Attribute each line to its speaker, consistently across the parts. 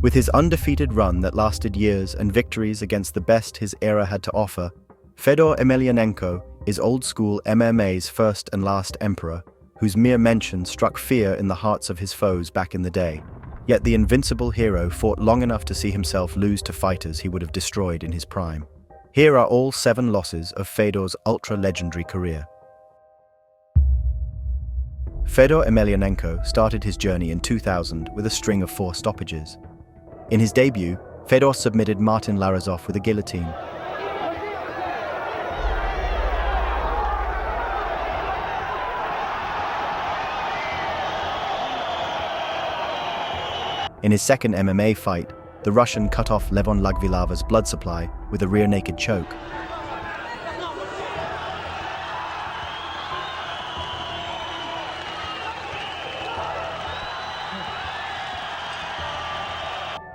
Speaker 1: With his undefeated run that lasted years and victories against the best his era had to offer, Fedor Emelianenko is old-school MMA's first and last emperor, whose mere mention struck fear in the hearts of his foes back in the day. Yet the invincible hero fought long enough to see himself lose to fighters he would have destroyed in his prime. Here are all 7 losses of Fedor's ultra-legendary career. Fedor Emelianenko started his journey in 2000 with a string of 4 stoppages. In his debut, Fedor submitted Martin Larazov with a guillotine. In his second MMA fight, the Russian cut off Levon Lagvilava's blood supply with a rear naked choke.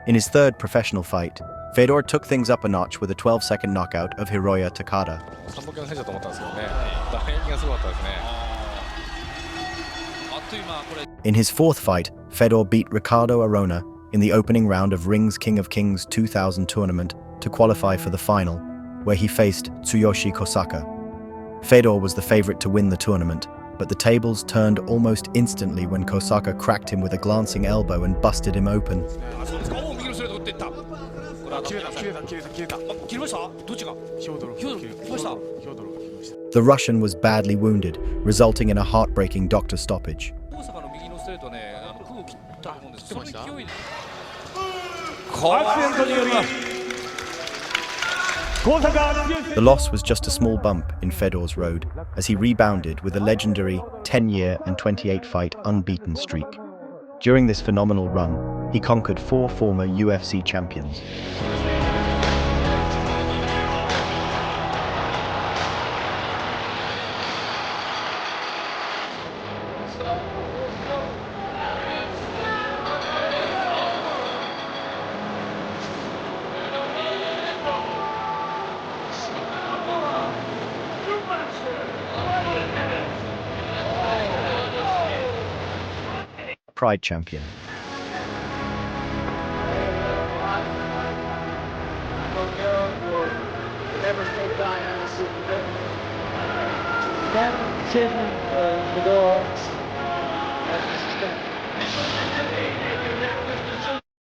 Speaker 1: In his third professional fight, Fedor took things up a notch with a 12-second knockout of Hiroya Takada. In his fourth fight, Fedor beat Ricardo Arona in the opening round of Ring's King of Kings 2000 tournament to qualify for the final, where he faced Tsuyoshi Kosaka. Fedor was the favorite to win the tournament, but the tables turned almost instantly when Kosaka cracked him with a glancing elbow and busted him open. The Russian was badly wounded, resulting in a heartbreaking doctor stoppage. The loss was just a small bump in Fedor's road as he rebounded with a legendary 10-year and 28-fight unbeaten streak. During this phenomenal run, he conquered 4 former UFC champions. Pride champion.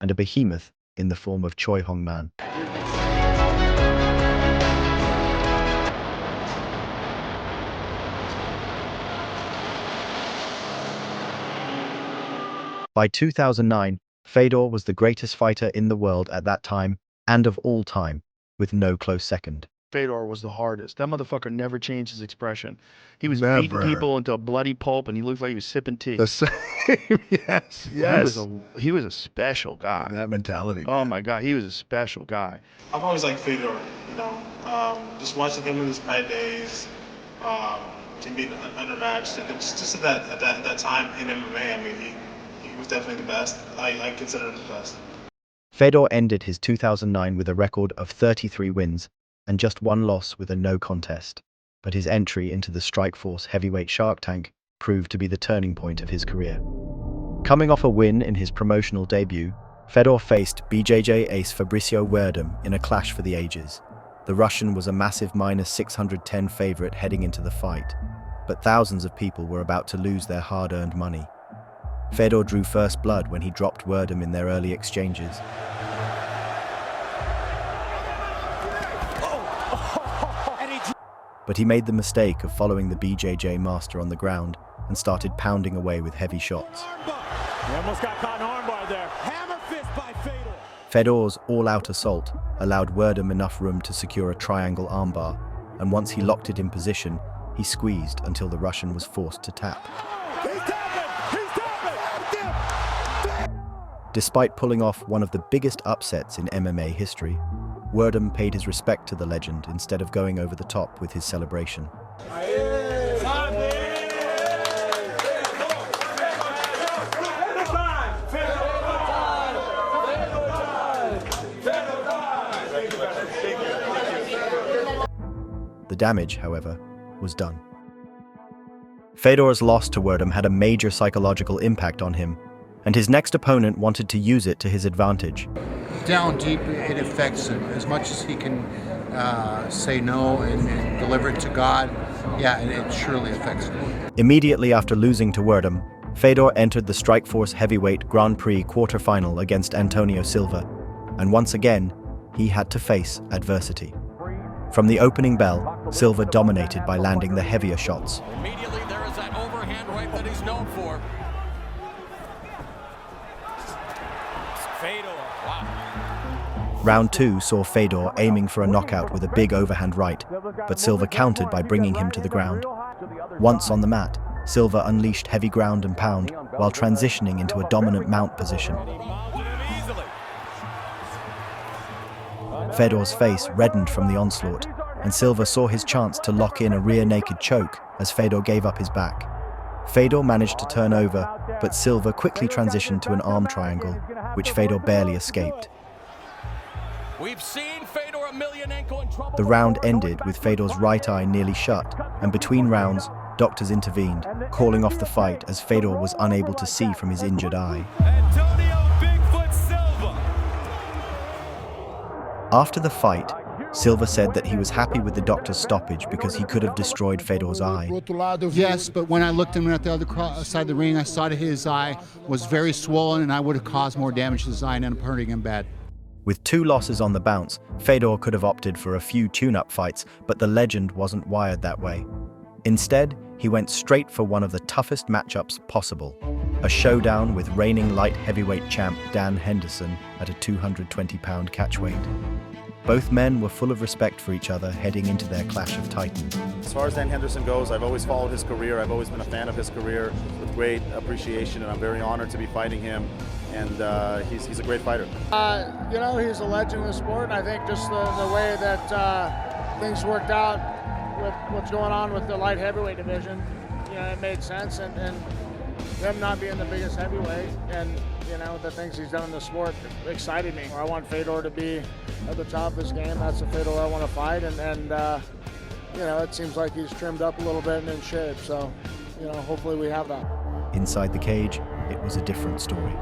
Speaker 1: And a behemoth in the form of Choi Hong-man. By 2009, Fedor was the greatest fighter in the world at that time, and of all time, with no close second.
Speaker 2: Fedor was the hardest. That motherfucker never changed his expression. He was beating people into a bloody pulp, and he looked like he was sipping tea.
Speaker 3: The same, yes.
Speaker 2: He was a special guy.
Speaker 3: That mentality.
Speaker 2: Oh my God, he was a special guy.
Speaker 4: I've always liked Fedor, just watching him in his fight days, to be undermatched, and just at that time in MMA, I mean, he was definitely the best. I consider him the best.
Speaker 1: Fedor ended his 2009 with a record of 33 wins and just 1 loss with a no contest. But his entry into the Strikeforce heavyweight Shark Tank proved to be the turning point of his career. Coming off a win in his promotional debut, Fedor faced BJJ ace Fabricio Werdum in a clash for the ages. The Russian was a massive -610 favorite heading into the fight, but thousands of people were about to lose their hard-earned money. Fedor drew first blood when he dropped Werdum in their early exchanges. But he made the mistake of following the BJJ master on the ground and started pounding away with heavy shots.
Speaker 5: He almost got caught in armbar there. Hammer fist by Fedor.
Speaker 1: Fedor's all-out assault allowed Werdum enough room to secure a triangle armbar, and once he locked it in position, he squeezed until the Russian was forced to tap. Despite pulling off one of the biggest upsets in MMA history, Werdum paid his respect to the legend instead of going over the top with his celebration. The damage, however, was done. Fedor's loss to Werdum had a major psychological impact on him, and his next opponent wanted to use it to his advantage.
Speaker 6: Down deep, it affects him. As much as he can say no and deliver it to God, yeah, it surely affects him.
Speaker 1: Immediately after losing to Werdum, Fedor entered the Strikeforce heavyweight Grand Prix quarterfinal against Antonio Silva, and once again, he had to face adversity. From the opening bell, Silva dominated by landing the heavier shots.
Speaker 7: Immediately there is that overhand right that he's known for. Fedor, wow.
Speaker 1: Round 2 saw Fedor aiming for a knockout with a big overhand right, but Silva countered by bringing him to the ground. Once on the mat, Silva unleashed heavy ground and pound while transitioning into a dominant mount position. Fedor's face reddened from the onslaught, and Silva saw his chance to lock in a rear naked choke as Fedor gave up his back. Fedor managed to turn over, but Silva quickly transitioned to an arm triangle, which Fedor barely escaped.
Speaker 7: We've seen Fedor Emelianenko in trouble.
Speaker 1: The round ended with Fedor's right eye nearly shut, and between rounds, doctors intervened, calling off the fight as Fedor was unable to see from his injured eye.
Speaker 7: Antonio Bigfoot Silva.
Speaker 1: After the fight, Silva said that he was happy with the doctor's stoppage because he could have destroyed Fedor's eye.
Speaker 6: Yes, but when I looked at him at the other side of the ring, I saw that his eye was very swollen, and I would have caused more damage to his eye and ended up hurting him bad.
Speaker 1: With 2 losses on the bounce, Fedor could have opted for a few tune-up fights, but the legend wasn't wired that way. Instead, he went straight for one of the toughest matchups possible, a showdown with reigning light heavyweight champ Dan Henderson at a 220-pound catchweight. Both men were full of respect for each other heading into their clash of titans.
Speaker 8: As far as Dan Henderson goes, I've always followed his career. I've always been a fan of his career with great appreciation, and I'm very honored to be fighting him. And he's a great fighter.
Speaker 9: You know, he's a legend in the sport, and I think just the way that things worked out with what's going on with the light heavyweight division, you know, it made sense, and him not being the biggest heavyweight, and you know, the things he's done in the sport excited me. I want Fedor to be at the top of his game. That's the Fedor I want to fight, and you know, it seems like he's trimmed up a little bit and in shape, so you know, hopefully we have that.
Speaker 1: Inside the cage, it was a different story.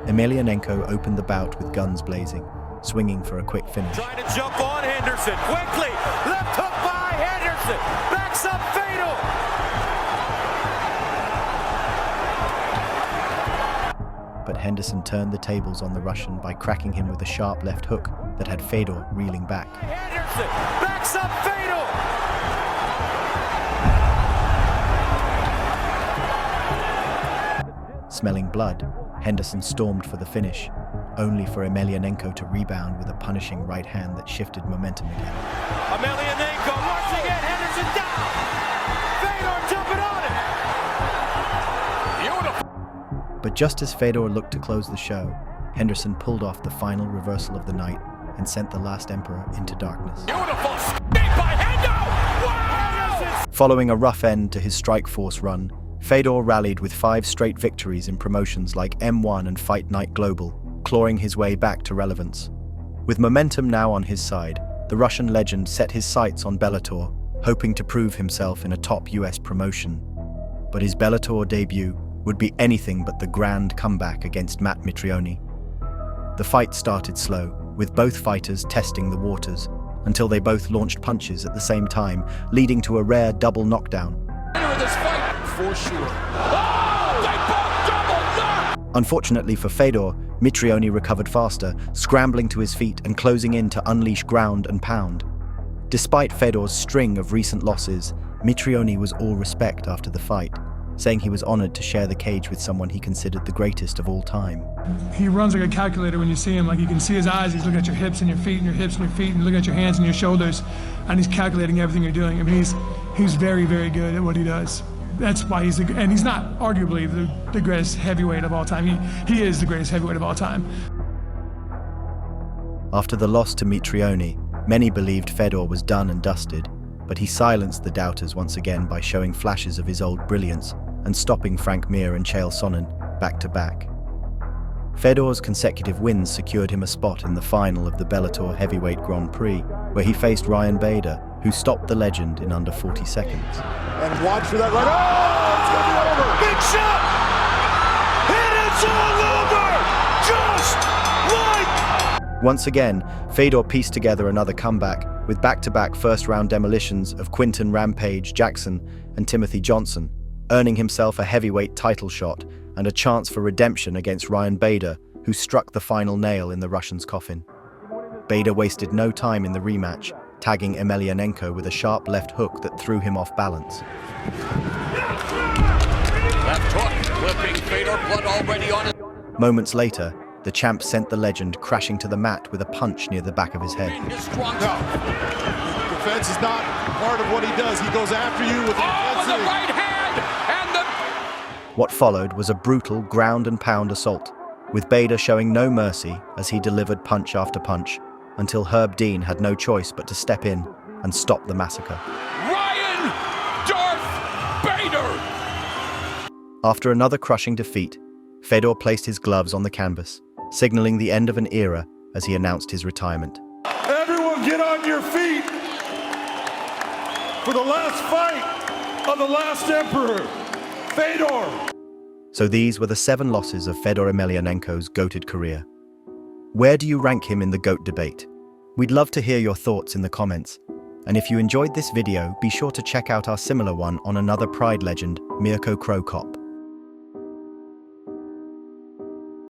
Speaker 1: Emelianenko opened the bout with guns blazing, swinging for a quick finish.
Speaker 5: Trying to jump on Henderson. Quickly. Left hook by Henderson. Backs up Fedor.
Speaker 1: But Henderson turned the tables on the Russian by cracking him with a sharp left hook that had Fedor reeling back.
Speaker 5: Henderson backs up Fedor.
Speaker 1: Smelling blood, Henderson stormed for the finish, only for Emelianenko to rebound with a punishing right hand that shifted momentum again.
Speaker 5: Emelianenko rushing in, Henderson down. Fedor jumping on it. Beautiful.
Speaker 1: But just as Fedor looked to close the show, Henderson pulled off the final reversal of the night and sent the last emperor into darkness.
Speaker 5: Beautiful skate by Hendo. Wow.
Speaker 1: Following a rough end to his Strikeforce run, Fedor rallied with 5 straight victories in promotions like M1 and Fight Night Global, clawing his way back to relevance. With momentum now on his side, the Russian legend set his sights on Bellator, hoping to prove himself in a top US promotion. But his Bellator debut would be anything but the grand comeback against Matt Mitrione. The fight started slow, with both fighters testing the waters, until they both launched punches at the same time, leading to a rare double knockdown.
Speaker 7: For sure. Oh, they both double knock!
Speaker 1: Unfortunately for Fedor, Mitrione recovered faster, scrambling to his feet and closing in to unleash ground and pound. Despite Fedor's string of recent losses, Mitrione was all respect after the fight, saying he was honored to share the cage with someone he considered the greatest of all time.
Speaker 3: He runs like a calculator when you see him. Like, you can see his eyes. He's looking at your hips and your feet and your hips and your feet and looking at your hands and your shoulders, and he's calculating everything you're doing. I mean, he's very, very good at what he does. That's why he's and he's not arguably the greatest heavyweight of all time. He is the greatest heavyweight of all time.
Speaker 1: After the loss to Mitrione, many believed Fedor was done and dusted, but he silenced the doubters once again by showing flashes of his old brilliance and stopping Frank Mir and Chael Sonnen back-to-back. Fedor's consecutive wins secured him a spot in the final of the Bellator Heavyweight Grand Prix, where he faced Ryan Bader, who stopped the legend in under 40 seconds.
Speaker 5: And watch for that right. Oh, it's going to be over. Big shot. Hit it. It's all over! Just like...
Speaker 1: Once again, Fedor pieced together another comeback with back-to-back first-round demolitions of Quinton Rampage Jackson and Timothy Johnson, earning himself a heavyweight title shot and a chance for redemption against Ryan Bader, who struck the final nail in the Russian's coffin. Bader wasted no time in the rematch, tagging Emelianenko with a sharp left hook that threw him off balance.
Speaker 7: Left hook, clipping Fedor, blood already on it.
Speaker 1: Moments later, the champ sent the legend crashing to the mat with a punch near the back of his head.
Speaker 10: Defense is not part of what he does. He goes after you with
Speaker 7: with the right hand! And the...
Speaker 1: What followed was a brutal ground-and-pound assault, with Bader showing no mercy as he delivered punch after punch, until Herb Dean had no choice but to step in and stop the massacre.
Speaker 7: Ryan Darth Bader!
Speaker 1: After another crushing defeat, Fedor placed his gloves on the canvas, signaling the end of an era as he announced his retirement.
Speaker 10: Everyone get on your feet for the last fight of the last emperor, Fedor.
Speaker 1: So these were the 7 losses of Fedor Emelianenko's GOATed career. Where do you rank him in the GOAT debate? We'd love to hear your thoughts in the comments. And if you enjoyed this video, be sure to check out our similar one on another Pride legend, Mirko Cro Cop.